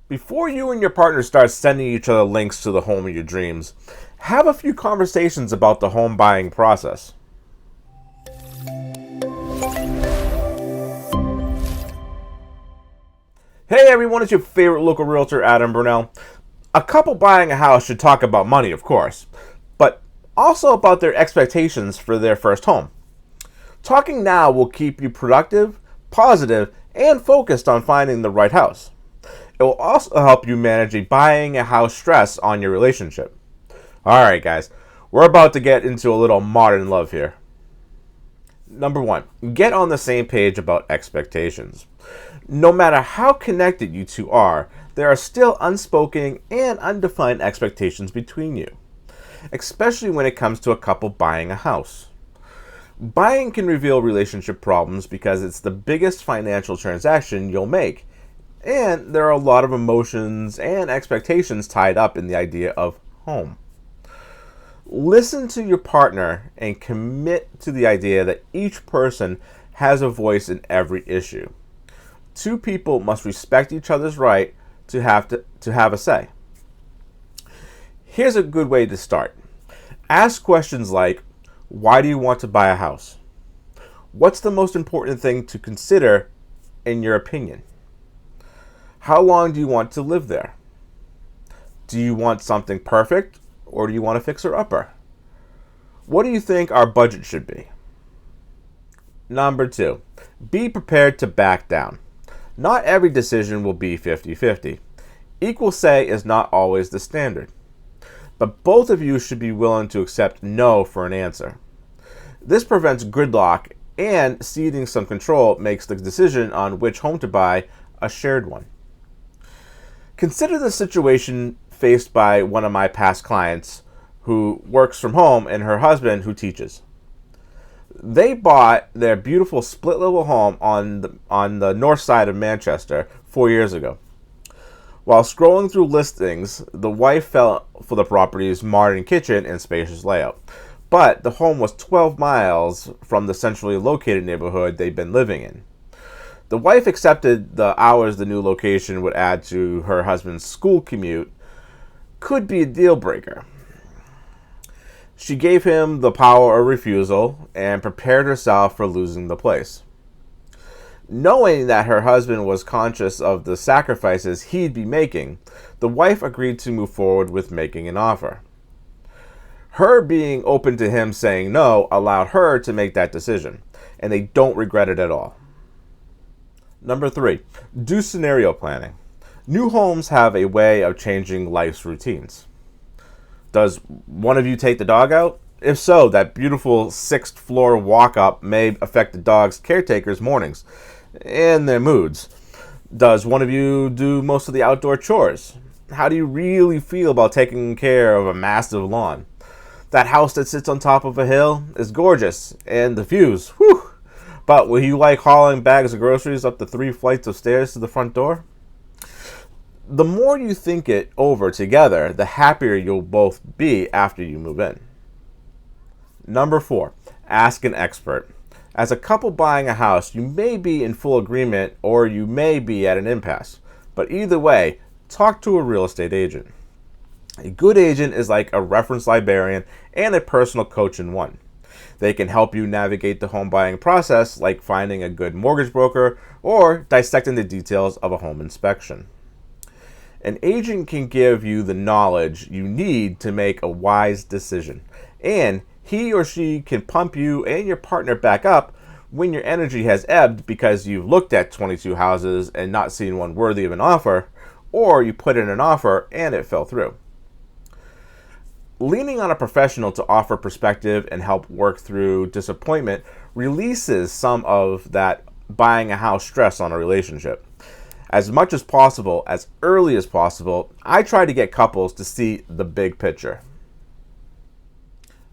Before you and your partner start sending each other links to the home of your dreams, have a few conversations about the home buying process. Hey everyone, it's your favorite local realtor, Adam Brunelle. A couple buying a house should talk about money, of course, but also about their expectations for their first home. Talking now will keep you productive, positive, and focused on finding the right house. It will also help you manage a buying a house stress on your relationship. Alright, guys, we're about to get into a little modern love here. Number one, get on the same page about expectations. No matter how connected you two are, there are still unspoken and undefined expectations between you, especially when it comes to a couple buying a house. Buying can reveal relationship problems because it's the biggest financial transaction you'll make, and there are a lot of emotions and expectations tied up in the idea of home. Listen to your partner and commit to the idea that each person has a voice in every issue. Two people must respect each other's right to have a say. Here's a good way to start. Ask questions like, why do you want to buy a house? What's the most important thing to consider in your opinion? How long do you want to live there? Do you want something perfect or do you want a fixer-upper? What do you think our budget should be? Number two, be prepared to back down. Not every decision will be 50-50. Equal say is not always the standard. But both of you should be willing to accept no for an answer. This prevents gridlock, and ceding some control makes the decision on which home to buy a shared one. Consider the situation faced by one of my past clients who works from home and her husband who teaches. They bought their beautiful split-level home on the north side of Manchester 4 years ago. While scrolling through listings, the wife fell for the property's modern kitchen and spacious layout. But the home was 12 miles from the centrally located neighborhood they'd been living in. The wife accepted the hours the new location would add to her husband's school commute could be a deal breaker. She gave him the power of refusal and prepared herself for losing the place. Knowing that her husband was conscious of the sacrifices he'd be making, the wife agreed to move forward with making an offer. Her being open to him saying no allowed her to make that decision, and they don't regret it at all. Number three, do scenario planning. New homes have a way of changing life's routines. Does one of you take the dog out? If so, that beautiful sixth floor walk up may affect the dog's caretaker's mornings and their moods. Does one of you do most of the outdoor chores? How do you really feel about taking care of a massive lawn? That house that sits on top of a hill is gorgeous, and the views, whew! But will you like hauling bags of groceries up the 3 flights of stairs to the front door? The more you think it over together, the happier you'll both be after you move in. Number four, ask an expert. As a couple buying a house, you may be in full agreement or you may be at an impasse. But either way, talk to a real estate agent. A good agent is like a reference librarian and a personal coach in one. They can help you navigate the home buying process, like finding a good mortgage broker or dissecting the details of a home inspection. An agent can give you the knowledge you need to make a wise decision, and he or she can pump you and your partner back up when your energy has ebbed because you've looked at 22 houses and not seen one worthy of an offer, or you put in an offer and it fell through. Leaning on a professional to offer perspective and help work through disappointment releases some of that buying a house stress on a relationship. As much as possible, as early as possible, I try to get couples to see the big picture.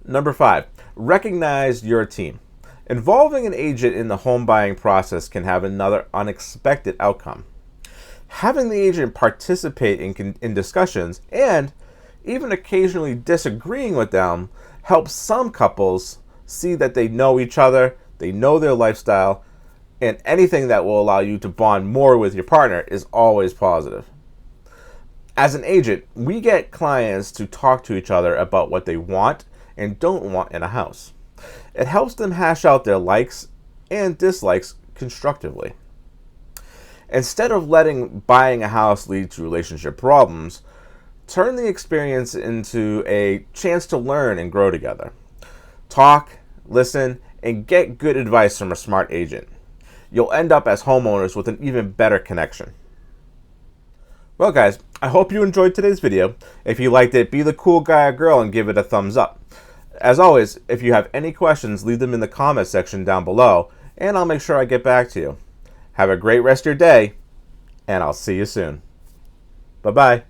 Number five, recognize your team. Involving an agent in the home buying process can have another unexpected outcome. Having the agent participate in discussions and even occasionally disagreeing with them helps some couples see that they know each other, they know their lifestyle, and anything that will allow you to bond more with your partner is always positive. As an agent, we get clients to talk to each other about what they want and don't want in a house. It helps them hash out their likes and dislikes constructively. Instead of letting buying a house lead to relationship problems, turn the experience into a chance to learn and grow together. Talk, listen, and get good advice from a smart agent. You'll end up as homeowners with an even better connection. Well, guys, I hope you enjoyed today's video. If you liked it, be the cool guy or girl and give it a thumbs up. As always, if you have any questions, leave them in the comments section down below, and I'll make sure I get back to you. Have a great rest of your day, and I'll see you soon. Bye-bye.